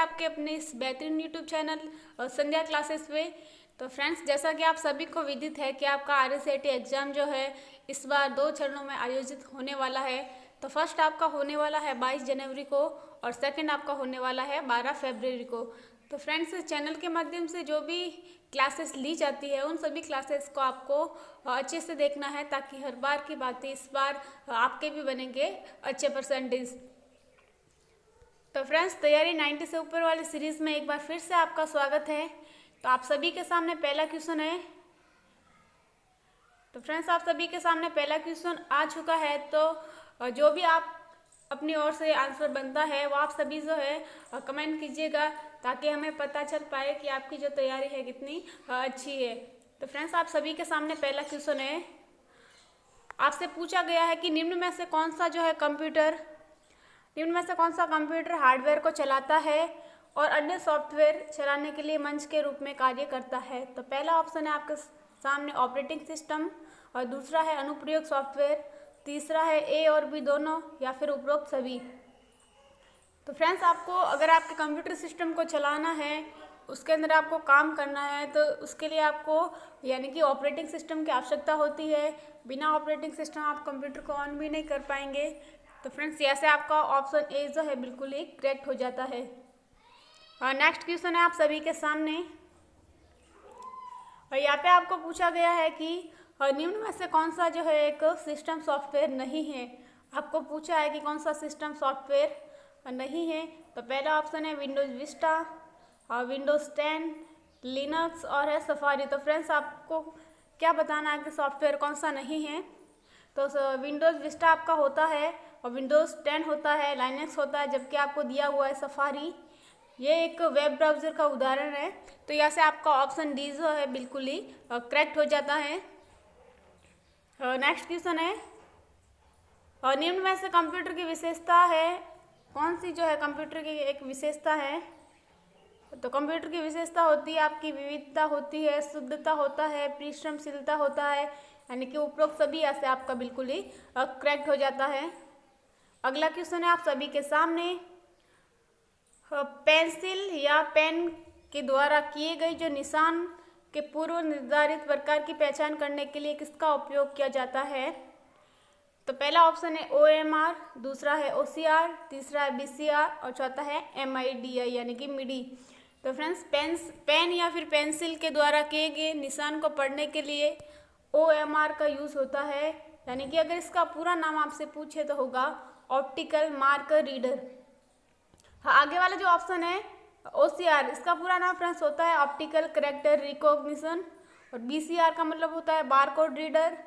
आपके अपने इस बेहतरीन यूट्यूब चैनल संध्या क्लासेस पे। तो फ्रेंड्स, जैसा कि आप सभी को विदित है कि आपका RSAT एग्ज़ाम जो है इस बार 2 चरणों में आयोजित होने वाला है। तो फर्स्ट आपका होने वाला है 22 जनवरी को और सेकंड आपका होने वाला है 12 फरवरी को। तो फ्रेंड्स, इस चैनल के माध्यम से जो भी क्लासेस ली जाती है उन सभी क्लासेस को आपको अच्छे से देखना है, ताकि हर बार की बातें इस बार आपके भी बनेंगे अच्छे परसेंटेज। तो फ्रेंड्स, तैयारी 90 से ऊपर वाली सीरीज़ में एक बार फिर से आपका स्वागत है। तो आप सभी के सामने पहला क्वेश्चन है। तो फ्रेंड्स, आप सभी के सामने पहला क्वेश्चन आ चुका है। तो जो भी आप अपनी ओर से आंसर बनता है वो आप सभी जो है कमेंट कीजिएगा, ताकि हमें पता चल पाए कि आपकी जो तैयारी है कितनी अच्छी है। तो फ्रेंड्स, आप सभी के सामने पहला क्वेश्चन है। आपसे पूछा गया है कि निम्न में से कौन सा कंप्यूटर हार्डवेयर को चलाता है और अन्य सॉफ्टवेयर चलाने के लिए मंच के रूप में कार्य करता है। तो पहला ऑप्शन है आपके सामने ऑपरेटिंग सिस्टम, और दूसरा है अनुप्रयोग सॉफ्टवेयर, तीसरा है ए और बी दोनों, या फिर उपरोक्त सभी। तो फ्रेंड्स, आपको अगर आपके कंप्यूटर सिस्टम को चलाना है, उसके अंदर आपको काम करना है, तो उसके लिए आपको यानी कि ऑपरेटिंग सिस्टम की आवश्यकता होती है। बिना ऑपरेटिंग सिस्टम आप कंप्यूटर को ऑन भी नहीं कर पाएंगे। तो फ्रेंड्स, ऐसे आपका ऑप्शन ए जो है बिल्कुल ही करेक्ट हो जाता है। नेक्स्ट क्वेश्चन है आप सभी के सामने, और यहाँ पे आपको पूछा गया है कि निम्न में से कौन सा जो है एक सिस्टम सॉफ्टवेयर नहीं है। आपको पूछा है कि कौन सा सिस्टम सॉफ्टवेयर नहीं है। तो पहला ऑप्शन है विंडोज़ विस्टा, विंडोज़ 10, लिनक्स और है सफारी। तो फ्रेंड्स, आपको क्या बताना है कि सॉफ्टवेयर कौन सा नहीं है। तो विंडोज़ विस्टा आपका होता है, और विंडोज़ 10 होता है, लाइनक्स होता है, जबकि आपको दिया हुआ है सफारी। ये एक वेब ब्राउज़र का उदाहरण है। तो यहाँ से आपका ऑप्शन डी जो है बिल्कुल ही करेक्ट हो जाता है। नेक्स्ट क्वेश्चन है, और निम्न में से कंप्यूटर की विशेषता है कौन सी जो है कंप्यूटर की एक विशेषता है। तो कंप्यूटर की विशेषता होती है आपकी विविधता होती है, शुद्धता होता है, परिश्रमशीलता होता है, यानी कि उपरोक्त सभी ऐसे आपका बिल्कुल ही करेक्ट हो जाता है। अगला क्वेश्चन है आप सभी के सामने, पेंसिल या पेन के द्वारा किए गए जो निशान के पूर्व निर्धारित प्रकार की पहचान करने के लिए किसका उपयोग किया जाता है। तो पहला ऑप्शन है OMR, दूसरा है OCR, तीसरा है BCR और चौथा है MIDI यानी कि मिडी। तो फ्रेंड्स, पेन या फिर पेंसिल के द्वारा किए गए निशान को पढ़ने के लिए OMR का यूज़ होता है, यानी कि अगर इसका पूरा नाम आपसे पूछे तो होगा ऑप्टिकल मार्कर रीडर। हाँ, आगे वाला जो ऑप्शन है OCR, इसका पूरा नाम फ्रेंड्स होता है ऑप्टिकल कैरेक्टर रिकॉग्निशन, और BCR का मतलब होता है बारकोड रीडर,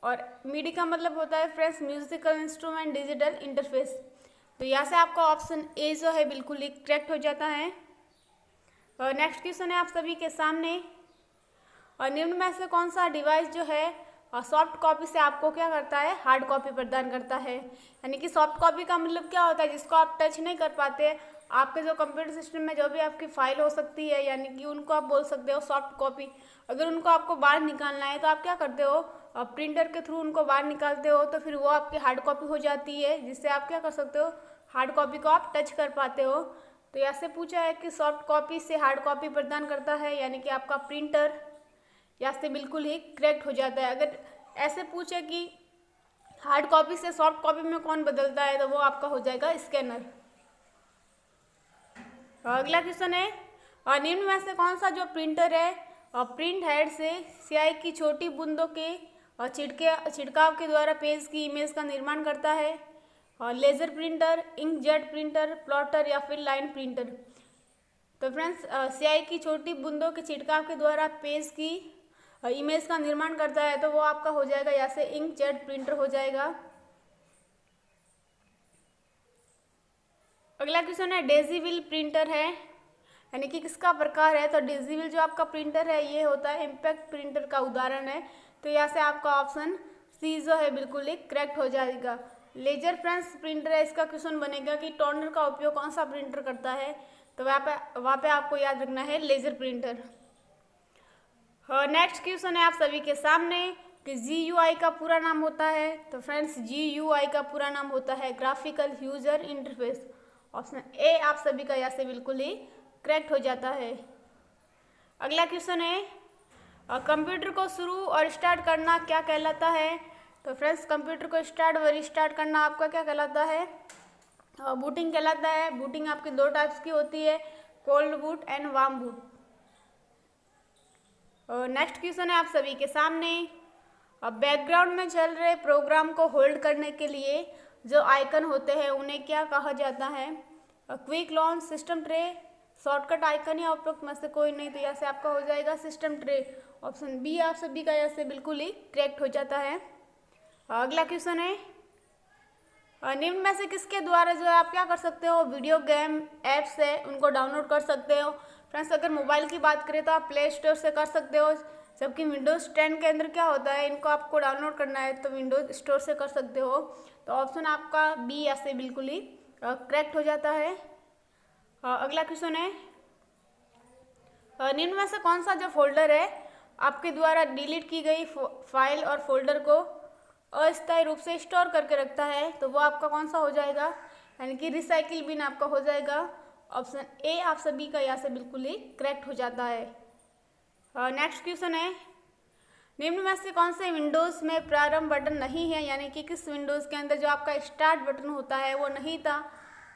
और मिडी का मतलब होता है friends musical instrument digital interface. तो यहाँ से आपका ऑप्शन ए जो है बिल्कुल ही करेक्ट हो जाता है। और नेक्स्ट क्वेश्चन है आप सभी के सामने, और निम्न में से कौन सा डिवाइस जो है सॉफ्ट कॉपी से आपको क्या करता है, हार्ड कॉपी प्रदान करता है। यानी कि सॉफ्ट कॉपी का मतलब क्या होता है, जिसको आप टच नहीं कर पाते। आपके जो कंप्यूटर सिस्टम में जो भी आपकी फाइल हो सकती है, यानी कि उनको आप बोल सकते हो सॉफ्ट कॉपी। अगर उनको आपको बाहर निकालना है तो आप क्या करते हो, प्रिंटर के थ्रू उनको बाहर निकालते हो, तो फिर वो आपकी हार्ड कॉपी हो जाती है, जिससे आप क्या कर सकते हो, हार्ड कॉपी को आप टच कर पाते हो। तो यहाँ से पूछा है कि सॉफ्ट कॉपी से हार्ड कॉपी प्रदान करता है, यानी कि आपका प्रिंटर। यहाँ से बिल्कुल ही करेक्ट हो जाता है। अगर ऐसे पूछे कि हार्ड कॉपी से सॉफ्ट कॉपी में कौन बदलता है, तो वो आपका हो जाएगा स्कैनर। अगला क्वेश्चन है, और निम्न में से कौन सा जो प्रिंटर है प्रिंट हेड से स्याही की छोटी बूंदों के छिड़काव के द्वारा पेज की इमेज का निर्माण करता है। Laser printer, inkjet printer, plotter या फिर लाइन प्रिंटर। तो फ्रेंड्स, स्याही की छोटी बूंदों के छिड़काव के द्वारा पेज की इमेज का निर्माण करता है, तो वो आपका हो जाएगा यहाँ से इंकजेट प्रिंटर हो जाएगा। अगला क्वेश्चन है डेजीविल प्रिंटर है, यानी कि किसका प्रकार है। तो डेजीविल जो आपका प्रिंटर है ये होता है इम्पैक्ट प्रिंटर का उदाहरण है। तो यहाँ से आपका ऑप्शन सी जो है बिल्कुल ही करेक्ट हो जाएगा। लेजर फ्रेंड्स प्रिंटर है, इसका क्वेश्चन बनेगा कि टोनर का उपयोग कौन सा प्रिंटर करता है। तो वहाँ पे आपको याद रखना है लेजर प्रिंटर। नेक्स्ट क्वेश्चन है आप सभी के सामने कि GUI का पूरा नाम होता है। तो फ्रेंड्स, GUI का पूरा नाम होता है graphical user interface, option A आप सभी का यहाँ से बिल्कुल ही करेक्ट हो जाता है। अगला क्वेश्चन है कंप्यूटर को शुरू और स्टार्ट करना क्या कहलाता है? तो फ्रेंड्स कंप्यूटर को स्टार्ट और रिस्टार्ट करना आपका क्या कहलाता है? बूटिंग कहलाता है। बूटिंग आपकी दो टाइप्स की होती है, cold boot and warm boot. Next question है आप सभी के सामने, बैकग्राउंड में चल रहे प्रोग्राम को होल्ड करने के लिए जो आइकन होते हैं उन्हें क्या कहा जाता है? Quick launch, system tray, shortcut icon या उपरोक्त में से कोई नहीं। तो यहाँ से आपका हो जाएगा सिस्टम ट्रे। ऑप्शन बी आप सभी का यहाँ से बिल्कुल ही करेक्ट हो जाता है। अगला क्वेश्चन है निम्न में से किसके द्वारा जो है आप क्या कर सकते हो? वीडियो गेम ऐप्स है उनको डाउनलोड कर सकते हो। फ्रेंड्स अगर मोबाइल की बात करें तो आप प्ले स्टोर से कर सकते हो, जबकि विंडोज़ 10 के अंदर क्या होता है, इनको आपको डाउनलोड करना है तो विंडोज स्टोर से कर सकते हो। तो ऑप्शन आपका बी ऐसे बिल्कुल ही करेक्ट हो जाता है। अगला क्वेश्चन है निम्न में से कौन सा जो फोल्डर है आपके द्वारा डिलीट की गई फाइल और फोल्डर को अस्थायी रूप से स्टोर करके रखता है? तो वो आपका कौन सा हो जाएगा? यानी कि रिसाइकिल बिन आपका हो जाएगा। ऑप्शन ए आप सभी का यहाँ से बिल्कुल ही करेक्ट हो जाता है। नेक्स्ट क्वेश्चन है निम्न में से कौन से विंडोज़ में प्रारंभ बटन नहीं है? यानी कि किस विंडोज़ के अंदर जो आपका स्टार्ट बटन होता है वो नहीं था?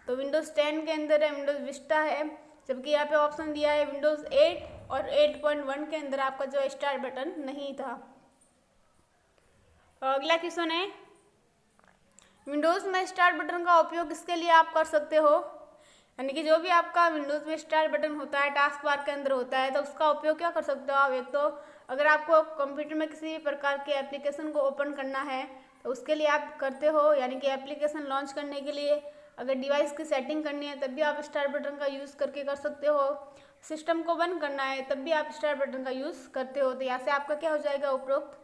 तो विंडोज़ 10 के अंदर है, विंडोज़ विस्टा है, जबकि यहाँ पे ऑप्शन दिया है विंडोज़ 8 और 8.1 के अंदर आपका जो स्टार्ट बटन नहीं था। अगला क्वेश्चन है विंडोज़ में स्टार्ट बटन का उपयोग किसके लिए आप कर सकते हो? यानी कि जो भी आपका विंडोज़ में स्टार्ट बटन होता है टास्क बार के अंदर होता है तो उसका उपयोग क्या कर सकते हो आप? एक तो अगर आपको कंप्यूटर में किसी भी प्रकार के एप्लीकेशन को ओपन करना है तो उसके लिए आप करते हो, यानी कि एप्लीकेशन लॉन्च करने के लिए अगर डिवाइस की सेटिंग करनी है तब भी आप स्टार्ट बटन का यूज़ करके कर सकते हो। सिस्टम को बंद करना है तब भी आप स्टार्ट बटन का यूज़ करते हो। तो यहाँ से आपका क्या हो जाएगा? उपरोक्त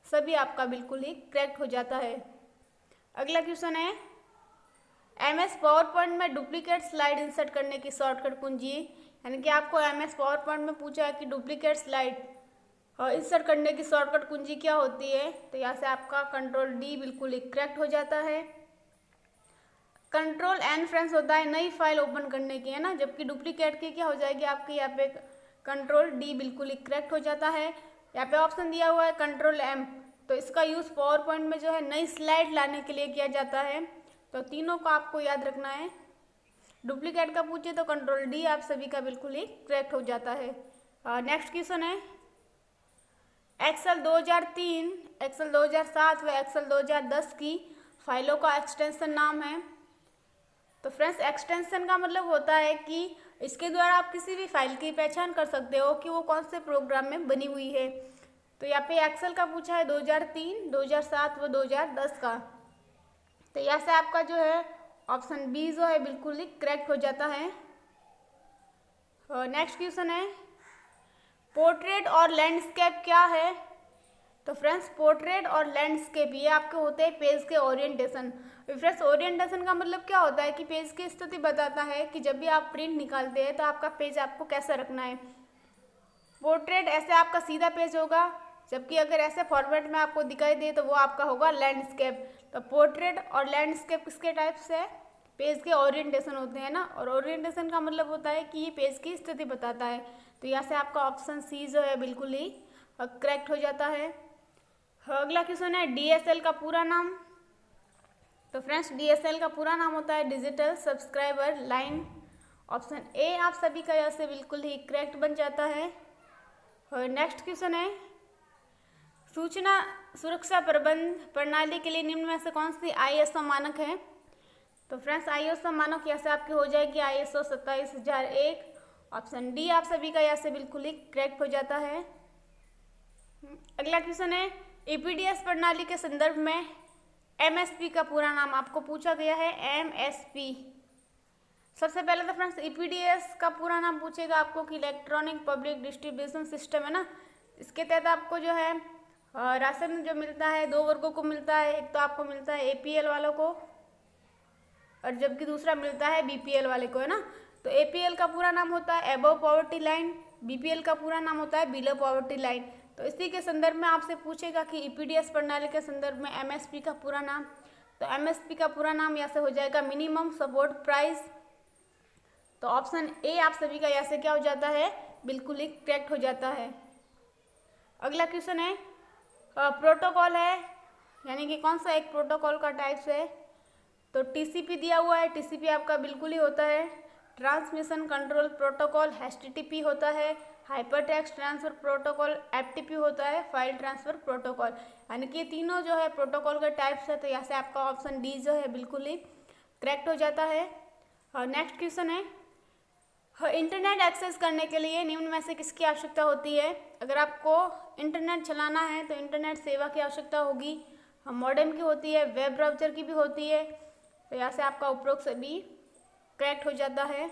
सभी आपका बिल्कुल ही करेक्ट हो जाता है। अगला क्वेश्चन है MS पावर पॉइंट में डुप्लीकेट स्लाइड इंसर्ट करने की शॉर्टकट कुंजी, यानी कि आपको MS पावर पॉइंट में पूछा है कि डुप्लीकेट स्लाइड इंसर्ट करने की शॉर्टकट कुंजी क्या होती है? तो यहाँ से आपका कंट्रोल डी बिल्कुल ही करेक्ट हो जाता है। कंट्रोल एन फ्रेंड्स होता है नई फाइल ओपन करने की, है ना, जबकि डुप्लीकेट की क्या हो जाएगी आपकी यहाँ पे कंट्रोल डी बिल्कुल ही करेक्ट हो जाता है। यहाँ पे ऑप्शन दिया हुआ है कंट्रोल एम, तो इसका यूज़ पावर पॉइंट में जो है नई स्लाइड लाने के लिए किया जाता है। तो तीनों को आपको याद रखना है। डुप्लीकेट का पूछे तो कंट्रोल डी आप सभी का बिल्कुल ही करेक्ट हो जाता है। नेक्स्ट क्वेश्चन है एक्सेल 2003, एक्सेल 2007 व एक्सेल 2010 की फाइलों का एक्सटेंशन नाम है। तो फ्रेंड्स एक्सटेंशन का मतलब होता है कि इसके द्वारा आप किसी भी फाइल की पहचान कर सकते हो कि वो कौन से प्रोग्राम में बनी हुई है। तो यहाँ पे एक्सेल का पूछा है 2003, 2007 व 2010 का। तो यहाँ से आपका जो है ऑप्शन बी जो है बिल्कुल ही करेक्ट हो जाता है। नेक्स्ट क्वेश्चन है पोर्ट्रेट और लैंडस्केप क्या है? तो फ्रेंड्स पोर्ट्रेट और लैंडस्केप ये आपके होते हैं पेज के ओरिएंटेशन। फ्रेंड्स ओरिएंटेशन का मतलब क्या होता है कि पेज की स्थिति बताता है कि जब भी आप प्रिंट निकालते हैं तो आपका पेज आपको कैसा रखना है। पोर्ट्रेट ऐसे आपका सीधा पेज होगा, जबकि अगर ऐसे फॉर्मेट में आपको दिखाई दे तो वो आपका होगा लैंडस्केप। तो पोर्ट्रेट और लैंडस्केप किसके टाइप से है? पेज के ओरिएंटेशन होते हैं ना, और ओरिएंटेशन का मतलब होता है कि ये पेज की स्थिति बताता है। तो यहाँ से आपका ऑप्शन सी जो है बिल्कुल ही करेक्ट हो जाता है। अगला क्वेश्चन है DSL का पूरा नाम। तो फ्रेंड्स DSL का पूरा नाम होता है digital subscriber line. Option A आप सभी का यहाँ से बिल्कुल ही करेक्ट बन जाता है। नेक्स्ट क्वेश्चन है सूचना सुरक्षा प्रबंध प्रणाली के लिए निम्न में से कौन सी ISO मानक है? तो फ्रेंड्स ISO मानक यहाँ से आपकी हो जाएगी ISO 27001। ऑप्शन डी आप सभी का यहाँ से बिल्कुल ही करेक्ट हो जाता है। अगला क्वेश्चन है EPDS प्रणाली के संदर्भ में MSP का पूरा नाम आपको पूछा गया है MSP। सबसे पहले तो फ्रेंड्स EPDS का पूरा नाम पूछेगा आपको कि इलेक्ट्रॉनिक पब्लिक डिस्ट्रीब्यूशन सिस्टम, है ना। इसके तहत आपको जो है राशन जो मिलता है दो वर्गों को मिलता है। एक तो आपको मिलता है APL वालों को और जबकि दूसरा मिलता है BPL वाले को, है ना। तो APL का पूरा नाम होता है अबव पॉवर्टी लाइन, BPL का पूरा नाम होता है बिलो पॉवर्टी लाइन। तो इसी के संदर्भ में आपसे पूछेगा कि EPDS प्रणाली के संदर्भ में MSP का पूरा नाम। तो MSP का पूरा नाम यहाँ से हो जाएगा मिनिमम सपोर्ट प्राइस। तो ऑप्शन ए आप सभी का यहाँ से क्या हो जाता है, बिल्कुल ही करेक्ट हो जाता है। अगला क्वेश्चन है प्रोटोकॉल है, यानी कि कौन सा एक प्रोटोकॉल का टाइप्स है। तो टीसीपी दिया हुआ है, टीसीपी आपका बिल्कुल ही होता है। ट्रांसमिशन कंट्रोल प्रोटोकॉल एचटीटीपी होता है। हाइपरटेक्स्ट ट्रांसफर प्रोटोकॉल एफटीपी होता है। फाइल ट्रांसफर प्रोटोकॉल, यानी कि तीनों जो है प्रोटोकॉल के टाइप्स है। तो यहाँ से आपका ऑप्शन डी जो है बिल्कुल ही करेक्ट हो जाता है। और नेक्स्ट क्वेश्चन है इंटरनेट एक्सेस करने के लिए निम्न में से किसकी आवश्यकता होती है। अगर आपको इंटरनेट चलाना है तो इंटरनेट सेवा की आवश्यकता होगी, मॉडेम की होती है, वेब ब्राउज़र की भी होती है। तो यहाँ से आपका उपरोक्त सभी करेक्ट हो जाता है।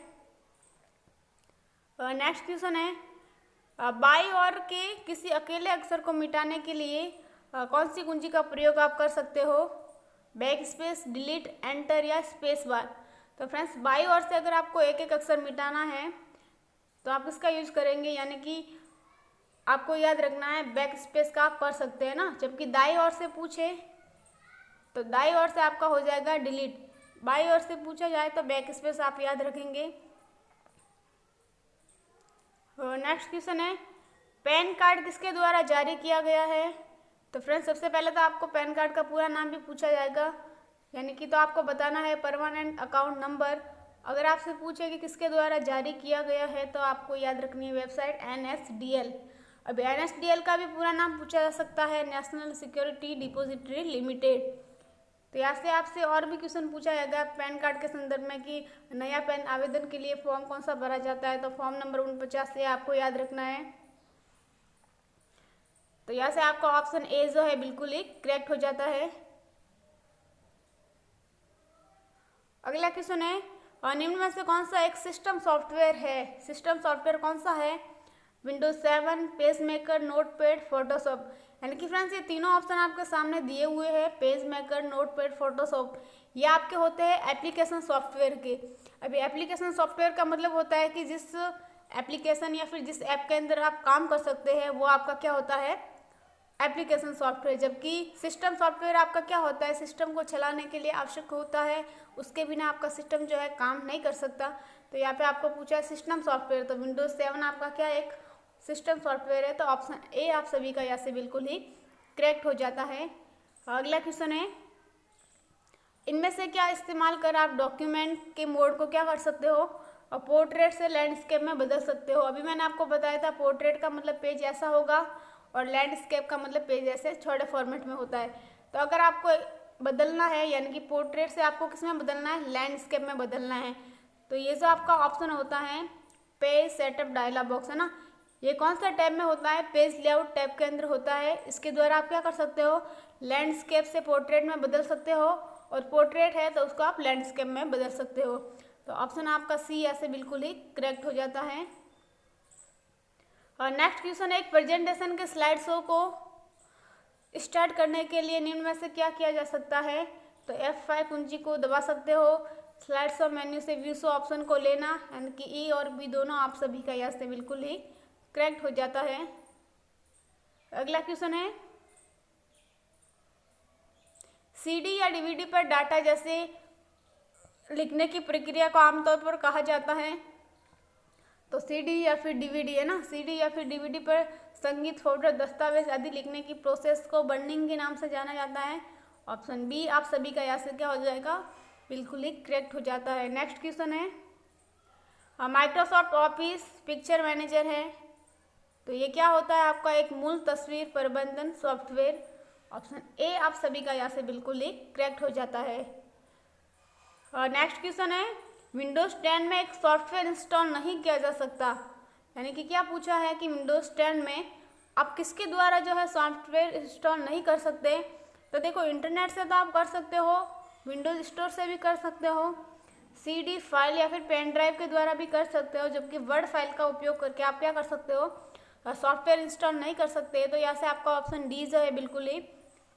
नेक्स्ट क्वेश्चन है बाई और के किसी अकेले अक्षर को मिटाने के लिए कौन सी कुंजी का प्रयोग आप कर सकते हो। बैक स्पेस, डिलीट, एंटर या स्पेस बार। तो फ्रेंड्स बाई और से अगर आपको एक एक अक्षर मिटाना है तो आप इसका यूज करेंगे, यानी कि आपको याद रखना है बैक स्पेस का आप कर सकते हैं ना। जबकि दाई और से पूछे तो दाई और से आपका हो जाएगा डिलीट, बाई और से पूछा जाए तो बैक स्पेस आप याद रखेंगे। नेक्स्ट क्वेश्चन है पैन कार्ड किसके द्वारा जारी किया गया है। तो फ्रेंड्स सबसे पहले तो आपको पैन कार्ड का पूरा नाम भी पूछा जाएगा, यानी कि तो आपको बताना है परमानेंट अकाउंट नंबर। अगर आपसे पूछे कि किसके द्वारा जारी किया गया है तो आपको याद रखनी है वेबसाइट NSDL। अब NSDL का भी पूरा नाम पूछा जा सकता है, नेशनल सिक्योरिटी डिपॉजिटरी लिमिटेड। तो यहाँ से आपसे और भी क्वेश्चन पूछा जाएगा पैन कार्ड के संदर्भ में कि नया पैन आवेदन के लिए फॉर्म कौन सा भरा जाता है। तो फॉर्म नंबर 49 से आपको याद रखना है। तो यहाँ से आपका ऑप्शन ए जो है बिल्कुल ही करेक्ट हो जाता है। अगला क्वेश्चन है और निम्न में से कौन सा एक सिस्टम सॉफ्टवेयर है। सिस्टम सॉफ्टवेयर कौन सा है। Windows 7, page maker, notepad, Photoshop. यानी कि फ्रेंड्स ये तीनों ऑप्शन आपके सामने दिए हुए हैं, पेज मेकर, नोटपैड, फोटोशॉप। ये आपके होते हैं एप्लीकेशन सॉफ्टवेयर के। अभी एप्लीकेशन सॉफ्टवेयर का मतलब होता है कि जिस एप्लीकेशन या फिर जिस ऐप के अंदर आप काम कर सकते हैं वो आपका क्या होता है, एप्लीकेशन सॉफ्टवेयर। जबकि सिस्टम सॉफ्टवेयर आपका क्या होता है, सिस्टम को चलाने के लिए आवश्यक होता है, उसके बिना आपका सिस्टम जो है काम नहीं कर सकता। तो यहाँ पे आपको पूछा है सिस्टम सॉफ्टवेयर, तो विंडोज 7 आपका क्या एक सिस्टम सॉफ्टवेयर है। तो ऑप्शन ए आप सभी का यहाँ से बिल्कुल ही करेक्ट हो जाता है। अगला क्वेश्चन है इनमें से क्या इस्तेमाल कर आप डॉक्यूमेंट के मोड को क्या कर सकते हो और पोर्ट्रेट से लैंडस्केप में बदल सकते हो। अभी मैंने आपको बताया था पोर्ट्रेट का मतलब पेज ऐसा होगा और लैंडस्केप का मतलब पेज ऐसे छोटे फॉर्मेट में होता है। तो अगर आपको बदलना है, यानी कि पोर्ट्रेट से आपको किस में बदलना है, लैंडस्केप में बदलना है, तो ये जो आपका ऑप्शन होता है पेज सेटअप डायलॉग बॉक्स है ना, ये कौन सा टैब में होता है, पेज लेआउट टैब के अंदर होता है। इसके द्वारा आप क्या कर सकते हो, लैंडस्केप से पोर्ट्रेट में बदल सकते हो और पोर्ट्रेट है तो उसको आप लैंडस्केप में बदल सकते हो। तो ऑप्शन आपका सी ऐसे बिल्कुल ही करेक्ट हो जाता है। और नेक्स्ट क्वेश्चन है एक प्रेजेंटेशन के स्लाइड शो को स्टार्ट करने के लिए निम्न में से क्या किया जा सकता है। तो F5 कुंजी को दबा सकते हो, स्लाइड शो मेन्यू से व्यू शो ऑप्शन को लेना, यानी कि ई और बी दोनों आप सभी का यहाँ से बिल्कुल ही करेक्ट हो जाता है। अगला क्वेश्चन है CD या DVD पर डाटा जैसे लिखने की प्रक्रिया को आमतौर पर कहा जाता है। तो CD या फिर DVD है ना, CD या फिर DVD पर संगीत, फोटो, दस्तावेज आदि लिखने की प्रोसेस को बर्निंग के नाम से जाना जाता है। ऑप्शन बी आप सभी का यहाँ से क्या हो जाएगा, बिल्कुल ही करेक्ट हो जाता है। नेक्स्ट क्वेश्चन है माइक्रोसॉफ्ट ऑफिस पिक्चर मैनेजर है, तो ये क्या होता है आपका एक मूल तस्वीर प्रबंधन सॉफ्टवेयर। ऑप्शन ए आप सभी का यहाँ से बिल्कुल ही करेक्ट हो जाता है। और नेक्स्ट क्वेश्चन है विंडोज 10 में एक सॉफ्टवेयर इंस्टॉल नहीं किया जा सकता, यानी कि क्या पूछा है कि विंडोज 10 में आप किसके द्वारा जो है सॉफ्टवेयर इंस्टॉल नहीं कर सकते। तो देखो इंटरनेट से तो आप कर सकते हो, विंडोज स्टोर से भी कर सकते हो, CD फाइल या फिर पेन ड्राइव के द्वारा भी कर सकते हो, जबकि वर्ड फाइल का उपयोग करके आप क्या कर सकते हो, सॉफ्टवेयर इंस्टॉल नहीं कर सकते। तो यहाँ से आपका ऑप्शन डी जो है बिल्कुल ही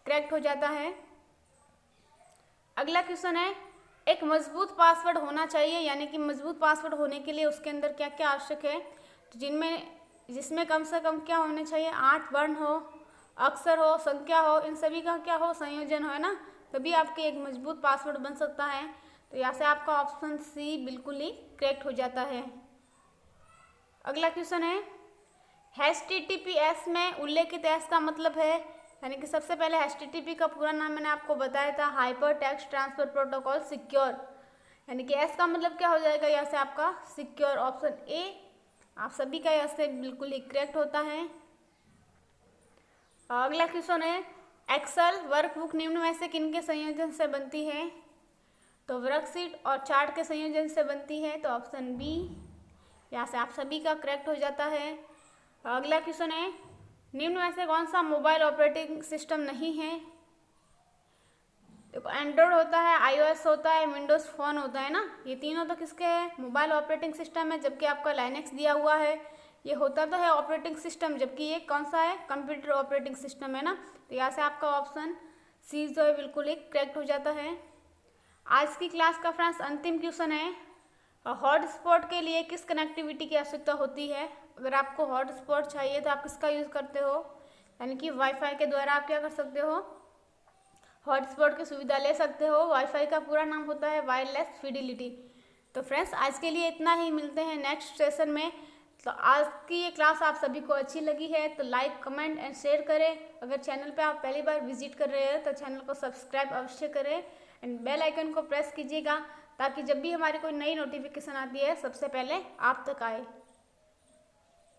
करेक्ट हो जाता है। अगला क्वेश्चन है एक मजबूत पासवर्ड होना चाहिए, यानी कि मजबूत पासवर्ड होने के लिए उसके अंदर क्या क्या आवश्यक है। तो जिसमें कम से कम क्या होने चाहिए, 8 वर्ण हो, अक्षर हो, संख्या हो, इन सभी का क्या हो, संयोजन हो, है ना, तभी आपके एक मजबूत पासवर्ड बन सकता है। तो यहाँ से आपका ऑप्शन सी बिल्कुल ही करेक्ट हो जाता है। अगला क्वेश्चन है HTTPS में उल्लेखित एस का मतलब है, यानी कि सबसे पहले HTTP का पूरा नाम मैंने आपको बताया था, hyper text transfer protocol secure, यानी कि एस का मतलब क्या हो जाएगा यहाँ से आपका सिक्योर। ऑप्शन ए आप सभी का यहाँ से बिल्कुल ही करेक्ट होता है। अगला क्वेश्चन है एक्सेल वर्कबुक निम्न में से किन के संयोजन से बनती है? तो वर्कशीट और चार्ट के संयोजन से बनती है, तो ऑप्शन बी यहाँ से आप सभी का करेक्ट हो जाता है। अगला क्वेश्चन है निम्न में से कौन सा मोबाइल ऑपरेटिंग सिस्टम नहीं है? देखो एंड्रॉयड होता है, iOS होता है, विंडोज़ फ़ोन होता है ना, ये तीनों तो किसके हैं? मोबाइल ऑपरेटिंग सिस्टम है। जबकि आपका लाइनेक्स दिया हुआ है, ये होता तो है ऑपरेटिंग सिस्टम, जबकि ये कौन सा है? कंप्यूटर ऑपरेटिंग सिस्टम है ना। तो यहाँ से आपका ऑप्शन सी जो है बिल्कुल एक करेक्ट हो जाता है। आज की क्लास का फ्रेंड्स अंतिम क्वेश्चन है हॉटस्पॉट के लिए किस कनेक्टिविटी की आवश्यकता होती है? अगर आपको हॉटस्पॉट चाहिए तो आप किसका यूज़ करते हो? यानी कि वाईफाई के द्वारा आप क्या कर सकते हो? हॉटस्पॉट की सुविधा ले सकते हो। वाईफाई का पूरा नाम होता है वायरलेस फिडिलिटी। तो फ्रेंड्स आज के लिए इतना ही, मिलते हैं नेक्स्ट सेशन में। तो आज की ये क्लास आप सभी को अच्छी लगी है तो लाइक कमेंट एंड शेयर करें। अगर चैनल पे आप पहली बार विजिट कर रहे हैं तो चैनल को सब्सक्राइब अवश्य करें एंड बेल आइकन को प्रेस कीजिएगा, ताकि जब भी हमारी कोई नई नोटिफिकेशन आती है सबसे पहले आप तक आए।